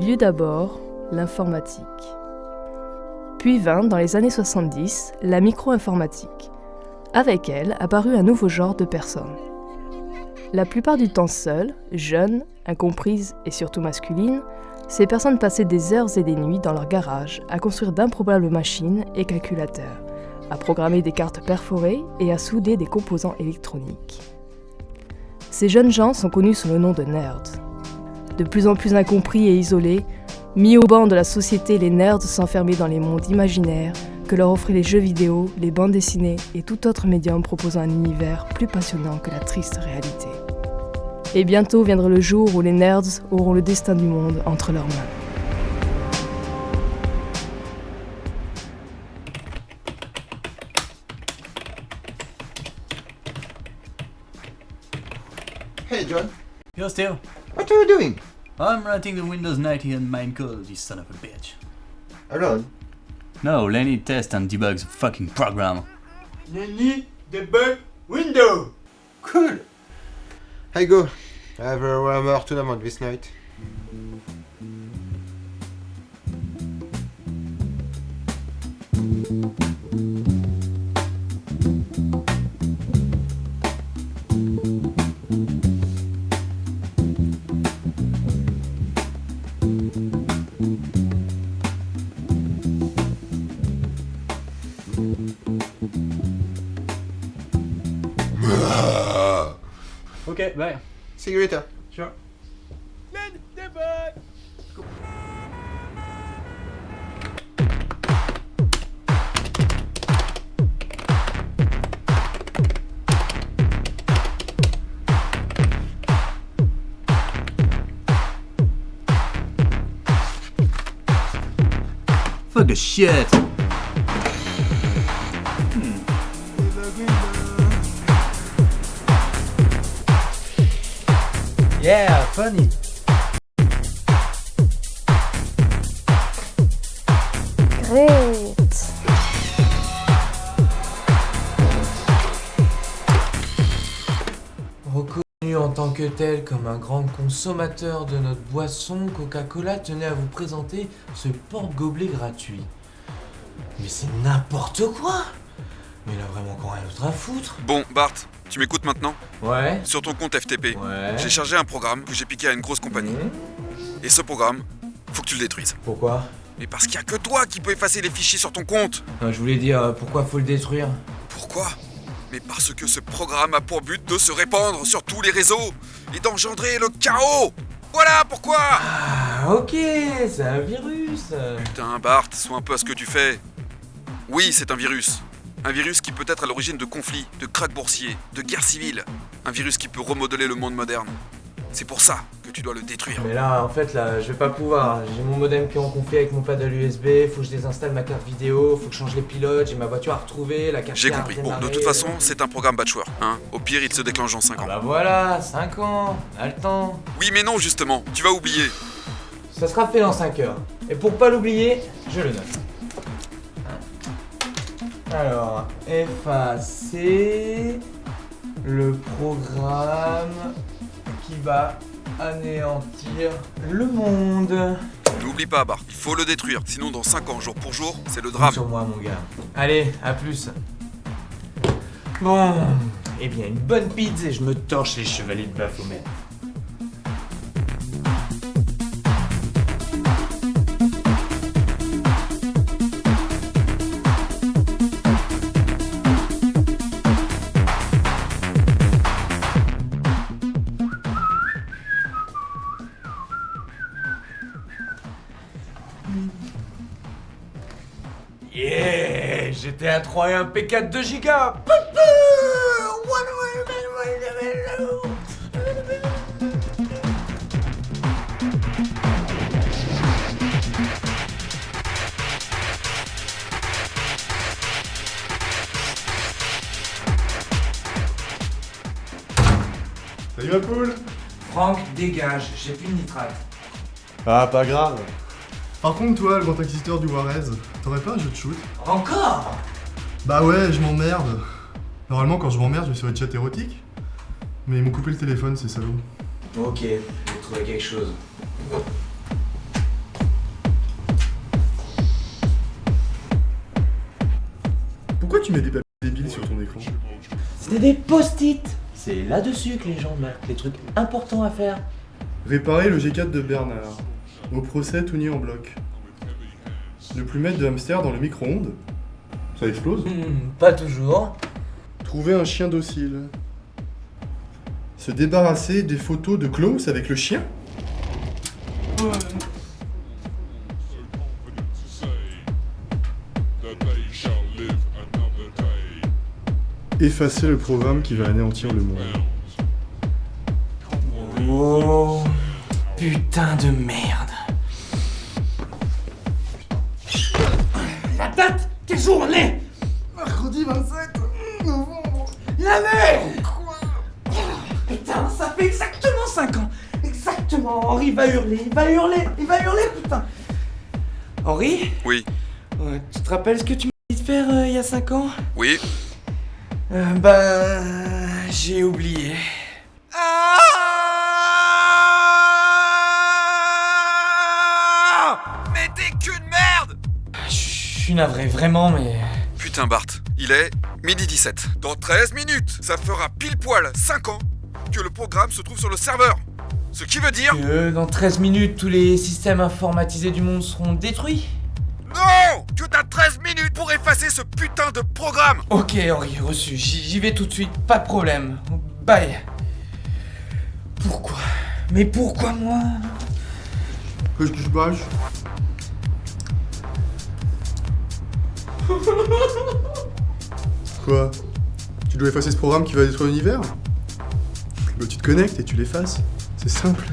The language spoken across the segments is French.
Il y eut d'abord l'informatique. Puis vint, dans les années 70, la micro-informatique. Avec elle apparut un nouveau genre de personnes. La plupart du temps seules, jeunes, incomprises et surtout masculines, ces personnes passaient des heures et des nuits dans leur garage à construire d'improbables machines et calculateurs, à programmer des cartes perforées et à souder des composants électroniques. Ces jeunes gens sont connus sous le nom de nerds. De plus en plus incompris et isolés, mis au banc de la société, les nerds s'enfermaient dans les mondes imaginaires que leur offraient les jeux vidéo, les bandes dessinées et tout autre médium proposant un univers plus passionnant que la triste réalité. Et bientôt viendra le jour où les nerds auront le destin du monde entre leurs mains. Hey John, Yo, Steve. what are you doing? I'm writing the Windows 90 on main code, you son of a bitch. Alone? No, Lenny tests and debugs the fucking program. Lenny debug window. Cool. Hey go, I have a Warhammer tournament this night. Okay, bye. See you later. Sure. Lenny debug. Fuck the shit. Yeah, funny. Great. Reconnu en tant que tel comme un grand consommateur de notre boisson, Coca-Cola tenait à vous présenter ce porte-gobelet gratuit. Mais c'est n'importe quoi! Mais il a vraiment encore rien d'autre à foutre. Bon, Bart, tu m'écoutes maintenant? Ouais. Sur ton compte FTP, Ouais. j'ai chargé un programme que j'ai piqué à une grosse compagnie. Et ce programme, faut que tu le détruises. Pourquoi? Mais parce qu'il y a que toi qui peux effacer les fichiers sur ton compte. Non, je voulais dire, pourquoi faut le détruire? Pourquoi? Mais parce que ce programme a pour but de se répandre sur tous les réseaux et d'engendrer le chaos. Voilà pourquoi. Ah, ok, c'est un virus. Putain, Bart, sois un peu à ce que tu fais. Oui, c'est un virus. Un virus qui peut être à l'origine de conflits, de krachs boursiers, de guerres civiles. Un virus qui peut remodeler le monde moderne. C'est pour ça que tu dois le détruire. Mais là, en fait, là, je vais pas pouvoir. J'ai mon modem qui est en conflit avec mon pad à l'USB, faut que je désinstalle ma carte vidéo, faut que je change les pilotes, j'ai ma voiture à retrouver, la carte. J'ai compris. Bon, de toute façon, c'est un programme batchwork, hein. Au pire, il se déclenche en 5 ans. Bah voilà, 5 ans, on a le temps. Oui, mais non, justement, tu vas oublier. Ça sera fait dans 5 heures. Et pour pas l'oublier, je le note. Alors, effacer le programme qui va anéantir le monde. N'oublie pas, Bart, il faut le détruire. Sinon, dans 5 ans, jour pour jour, c'est le drame. Sur moi, mon gars. Allez, à plus. Bon, eh bien, une bonne pizza et je me torche les chevaliers de Baphomet. Yeah, GTA 3 et un P4 2 Go. Salut ma poule. Franck, dégage, j'ai plus de nitrate. Ah, pas grave. Par contre, toi, le grand inquisiteur du Juarez, t'aurais pas un jeu de shoot? Encore? Bah ouais, je m'emmerde. Normalement, quand je m'emmerde, je vais sur les chats érotiques. Mais ils m'ont coupé le téléphone, ces salauds. Ok, j'ai trouvé quelque chose. mets des papiers débiles sur ton écran? C'était des post-it. C'est là-dessus que les gens marquent les trucs importants à faire. Réparer le G4 de Bernard. Au procès tout nu en bloc. Ne plus mettre de hamster dans le micro-ondes. Ça explose. Pas toujours. Trouver un chien docile. Se débarrasser des photos de Klaus avec le chien. Effacer le programme qui va anéantir le monde. Oh, putain de merde. La date? Quel jour on est? Mercredi 27 novembre. L'année! Quoi? Putain, ça fait exactement 5 ans. Exactement. Henri va hurler, il va hurler, putain. Henri? Oui, Tu te rappelles ce que tu m'as dit de faire il y a 5 ans? oui. J'ai oublié. Mais t'es qu'une merde! Je suis navré, vraiment, mais... Putain Bart, il est 12h17. Dans 13 minutes, ça fera pile poil 5 ans que le programme se trouve sur le serveur. Ce qui veut dire... dans 13 minutes, tous les systèmes informatisés du monde seront détruits? Non! Que t'as 13 minutes pour effacer ce putain de programme! Ok, Henri, reçu. J'y vais tout de suite, pas de problème. Bye. Pourquoi? Mais pourquoi moi? Qu'est-ce qui se passe? Quoi? Tu dois effacer ce programme qui va détruire l'univers? Bah, tu te connectes et tu l'effaces. C'est simple.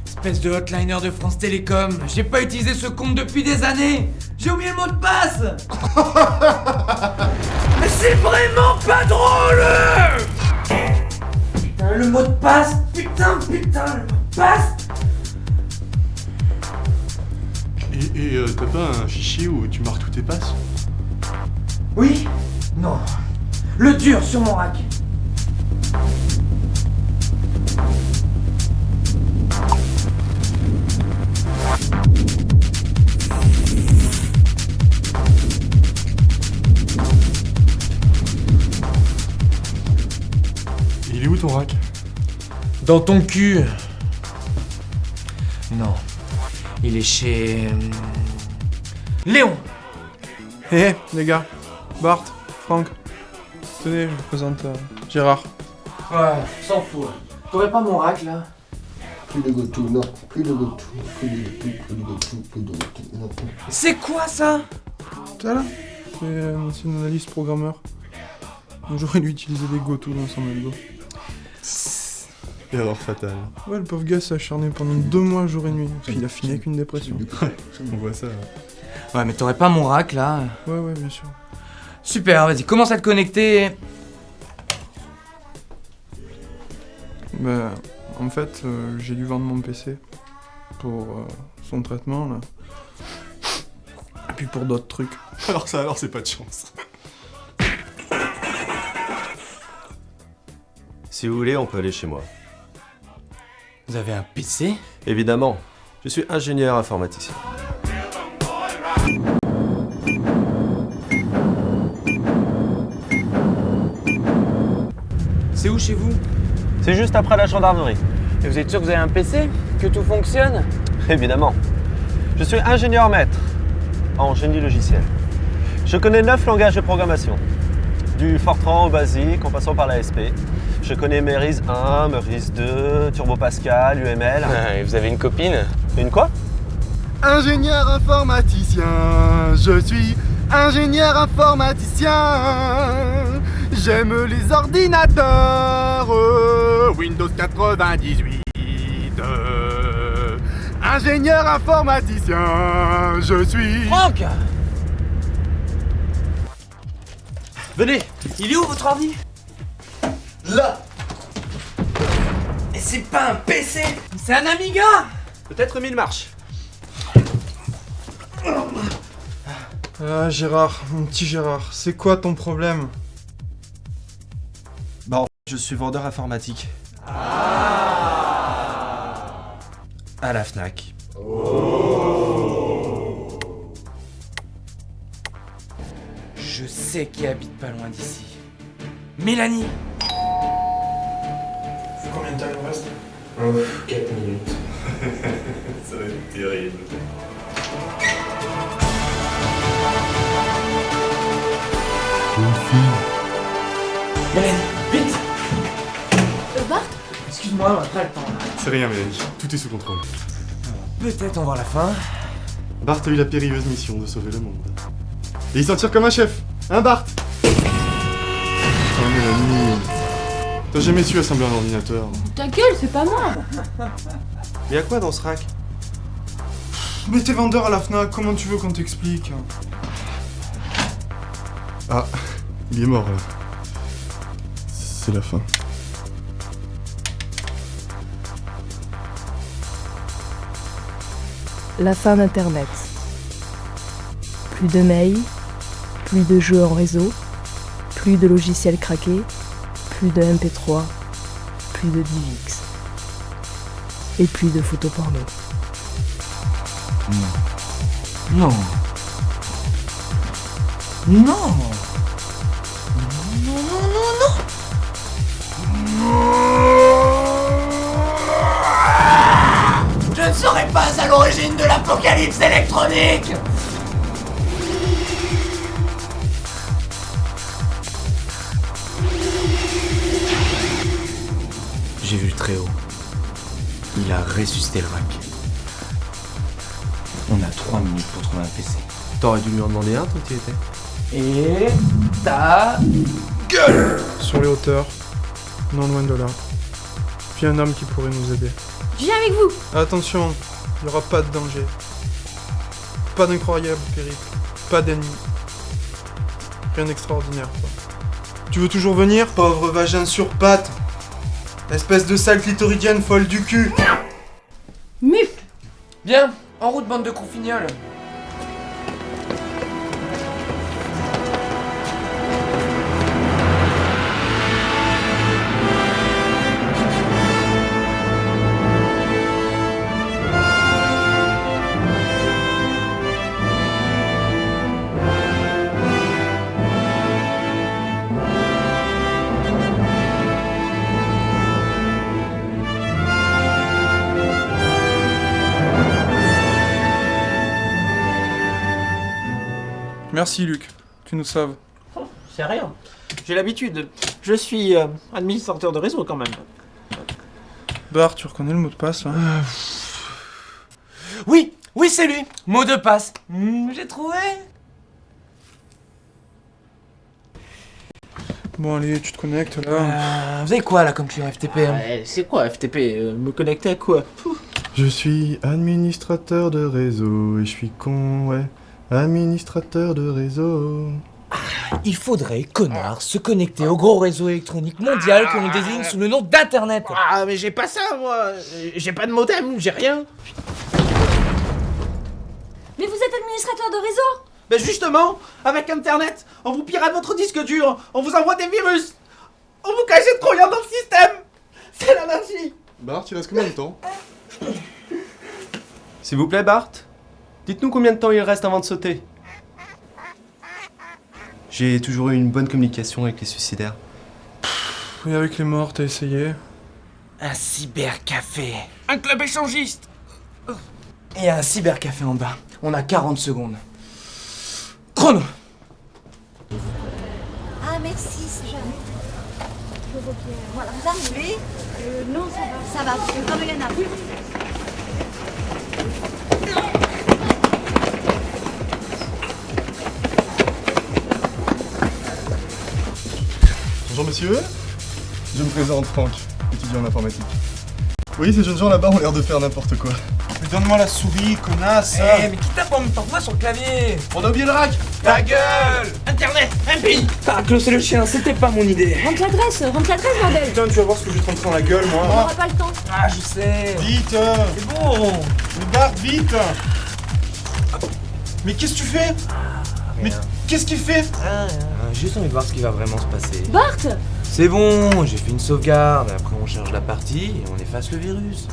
Espèce de hotliner de France Télécom. J'ai pas utilisé ce compte depuis des années. J'ai oublié le mot de passe. Mais c'est vraiment pas drôle. Putain, le mot de passe. Putain, le mot de passe. Et t'as pas un fichier où tu marques toutes tes passes? Oui? Non. Le dur sur mon rack. Il est où ton rack? Dans ton cul. Non. Il est chez... Léon. Hé, les gars. Bart, Franck. Tenez, je vous présente Gérard. Ouais, s'en fout. T'aurais pas mon rack, là? Plus de go-to, non. Plus de go-to. Plus de go-to, plus de go-to, plus de go-to. Non. C'est quoi, ça? Ça là? C'est un ancien analyste programmeur. J'aurais dû utiliser des GoTo dans son algo. Erreur fatale. Ouais, le pauvre gars s'est acharné pendant 2 mois jour et nuit. Puis il a fini avec une dépression. On voit ça. Ouais, mais t'aurais pas mon rack, là? Ouais, bien sûr. Super, vas-y, commence à te connecter. Bah, en fait, j'ai dû vendre mon PC pour son traitement, là. Et puis pour d'autres trucs. Alors c'est pas de chance. Si vous voulez, on peut aller chez moi. Vous avez un PC? Évidemment, je suis ingénieur informaticien. C'est où chez vous? C'est juste après la gendarmerie. Et vous êtes sûr que vous avez un PC? Que tout fonctionne? Évidemment. Je suis ingénieur maître en génie logiciel. Je connais 9 langages de programmation. Du Fortran au basique en passant par l'ASP. Je connais Merise 1, Merise 2, Turbo Pascal, UML. Et vous avez une copine? Une quoi? Ingénieur informaticien, je suis ingénieur informaticien. J'aime les ordinateurs, Windows 98. Ingénieur informaticien, je suis... Franck! Venez! Il est où votre ordi? Là! Et c'est pas un PC! C'est un Amiga! Peut-être 1000 marches. Ah, Gérard, mon petit Gérard, c'est quoi ton problème? Bah, en fait, je suis vendeur informatique. À la Fnac. Je Je sais qui habite pas loin d'ici. Mélanie. Combien de temps il nous reste? 4 minutes. Ça va être terrible. Mélanie, vite. Bart? Excuse-moi, on a pas le temps. C'est rien, Mélanie. Tout est sous contrôle. Peut-être on va la fin. Bart a eu la périlleuse mission de sauver le monde. Et il s'en tire comme un chef. Hein, Bart? Oh, Mélanie. T'as jamais su assembler un ordinateur. Ta gueule, c'est pas moi. Y'a quoi dans ce rack? Mais t'es vendeur à la FNAC, comment tu veux qu'on t'explique? Ah, il est mort là. C'est la fin. La fin d'Internet. Plus de mails, plus de jeux en réseau, plus de logiciels craqués, plus de MP3, plus de DivX. Et plus de photos porno. Non. Non. Je ne serai pas à l'origine de l'apocalypse électronique. J'ai vu le Très-Haut. Il a ressuscité le rack. On a 3 minutes pour trouver un PC. T'aurais dû lui en demander un, toi, tu y étais. Et ta gueule. Sur les hauteurs, non loin de là. Puis un homme qui pourrait nous aider. Je viens avec vous. Attention, il n'y aura pas de danger. Pas d'incroyable périple. Pas d'ennemis. Rien d'extraordinaire, quoi. Tu veux toujours venir, pauvre vagin sur pattes? Espèce de sale clitoridienne folle du cul. Mif. Bien, en route, bande de croufignoles. Merci Luc, tu nous sauves. C'est rien. J'ai l'habitude. Je suis administrateur de réseau quand même. Bart, tu reconnais le mot de passe là? Oui, c'est lui. Mot de passe. J'ai trouvé. Bon allez, tu te connectes là. Vous avez quoi là comme client FTP hein? C'est quoi FTP? Me connecter à quoi? Je suis administrateur de réseau et je suis con, ouais. Administrateur de réseau. Il faudrait, connard, se connecter au gros réseau électronique mondial que l'on désigne sous le nom d'Internet. Ah mais j'ai pas ça moi. J'ai pas de modem, j'ai rien. Mais vous êtes administrateur de réseau? Ben justement, avec Internet, on vous pirate votre disque dur, on vous envoie des virus, on vous cache des trojans dans le système. C'est l'anarchie. Bart, il reste combien de temps? S'il vous plaît, Bart, dites-nous combien de temps il reste avant de sauter. J'ai toujours eu une bonne communication avec les suicidaires. Et avec les morts, t'as essayé? Un cybercafé. Un club échangiste. Et un cybercafé en bas. On a 40 secondes. Chrono. Ah merci, c'est jamais. Voilà, vous arrivez? Non, ça va. Ça va, comme il y en a plus. Bonjour monsieur, je me présente Franck, étudiant en informatique. Oui, ces jeunes gens là-bas ont l'air de faire n'importe quoi. Mais donne-moi la souris, connasse! Mais qui tape en même temps que moi sur le clavier? On a oublié le rack! Ta gueule! Internet, MP. Ah, Klaus et le chien, c'était pas mon idée. Rentre l'adresse, bordel. Putain, tu vas voir ce que je vais te rentrer dans la gueule, On moi! n'aura pas le temps. Ah, je sais. Vite! C'est bon. Mais Bart, vite! Mais qu'est-ce que tu fais? Mais qu'est-ce qu'il fait? Juste envie de voir ce qui va vraiment se passer. Bart! C'est bon, j'ai fait une sauvegarde, après on charge la partie et on efface le virus.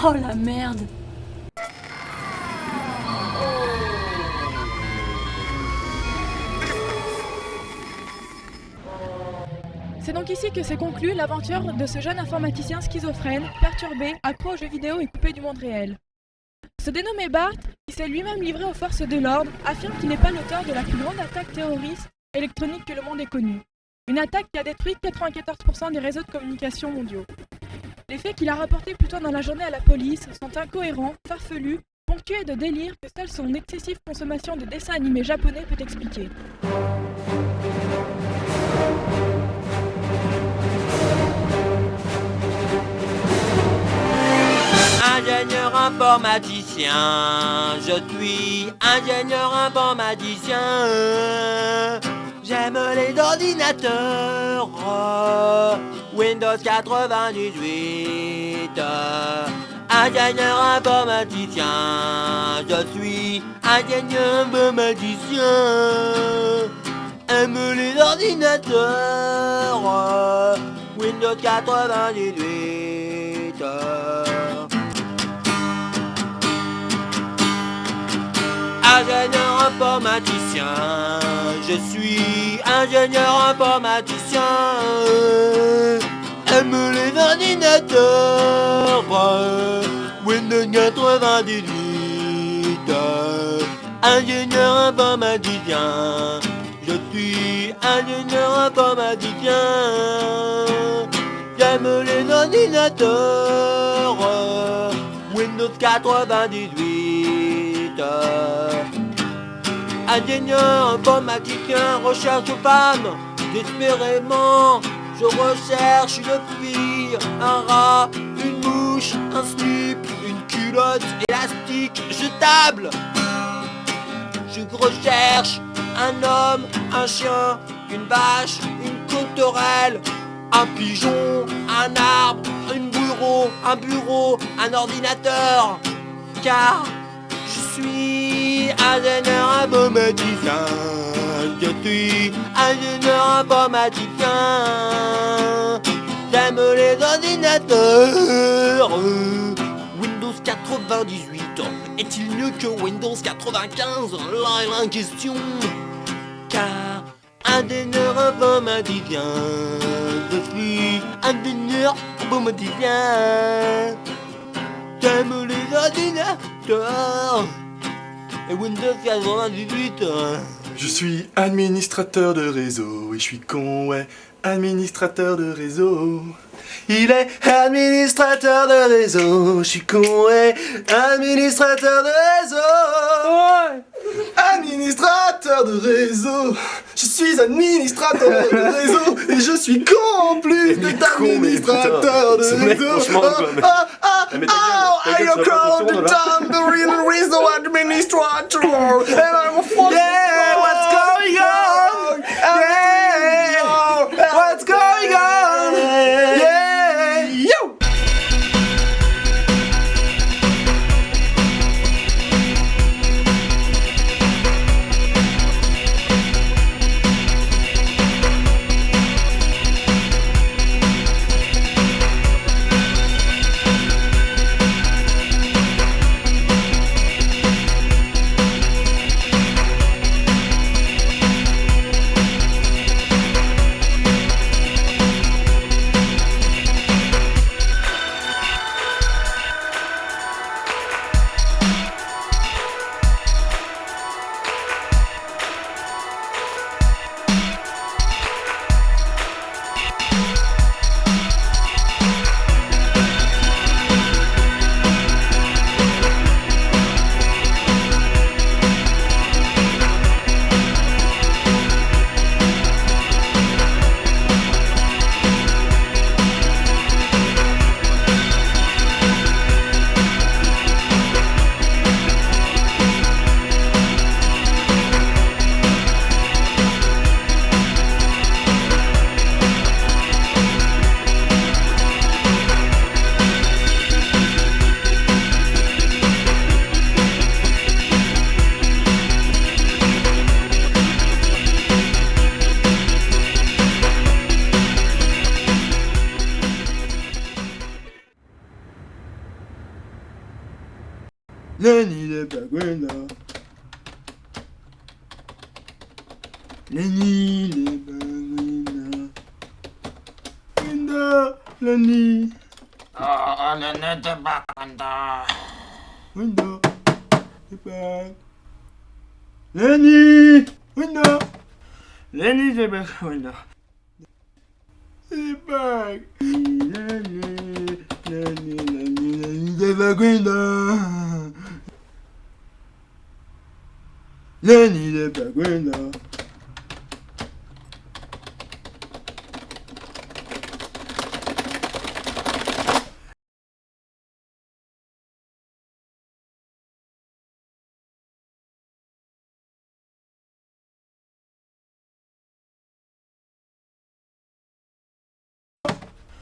Oh la merde. C'est donc ici que s'est conclue l'aventure de ce jeune informaticien schizophrène, perturbé, accro aux jeux vidéo et coupé du monde réel. Ce dénommé Bart, qui s'est lui-même livré aux forces de l'ordre, affirme qu'il n'est pas l'auteur de la plus grande attaque terroriste électronique que le monde ait connue. Une attaque qui a détruit 94% des réseaux de communication mondiaux. Les faits qu'il a rapportés plus tôt dans la journée à la police sont incohérents, farfelus, ponctués de délires que seule son excessive consommation de dessins animés japonais peut expliquer. Ingénieur informaticien, je suis ingénieur informaticien. J'aime les ordinateurs, Windows 98. Ingénieur informaticien, je suis ingénieur informaticien. Aime les ordinateurs, Windows 98. Ingénieur informaticien, je suis ingénieur informaticien. Aime les ordinateurs, Windows 98. Ingénieur informaticien, je suis ingénieur informaticien. J'aime les ordinateurs, Windows 98. Ingénieur informaticien, recherche femme, désespérément. Je recherche une fille, un rat, une mouche, un slip, une culotte élastique jetable. Je recherche un homme, un chien, une vache, une sauterelle, un pigeon, un arbre, un bureau, un ordinateur. Car je suis ingénieur informaticien. Je suis ingénieur informaticien. J'aime les ordinateurs. Windows 98 est-il mieux que Windows 95? Là est la question. Car ingénieur informaticien, je suis ingénieur informaticien. J'aime les ordinateurs et Windows 98. Je suis administrateur de réseau, et je suis con, ouais, administrateur de réseau. Il est administrateur de réseau, je suis con, ouais, administrateur de réseau. Ouais. Administrateur de réseau, je suis administrateur de réseau, et je suis con en plus d'être administrateur de réseau. I call the time the real reason administrator, and I'm a fucking yeah, what's going on? Yeah, what's going on? Yeah, yo. Lenny le bagouina. Lenny le bagouina. window, Lenny. Oh, Lenny, t'es back, window. Window, t'es back. Lenny, window. Lenny, t'es back, window. T'es back. Lenny, t'es back, window. Lenny, t'es back, window.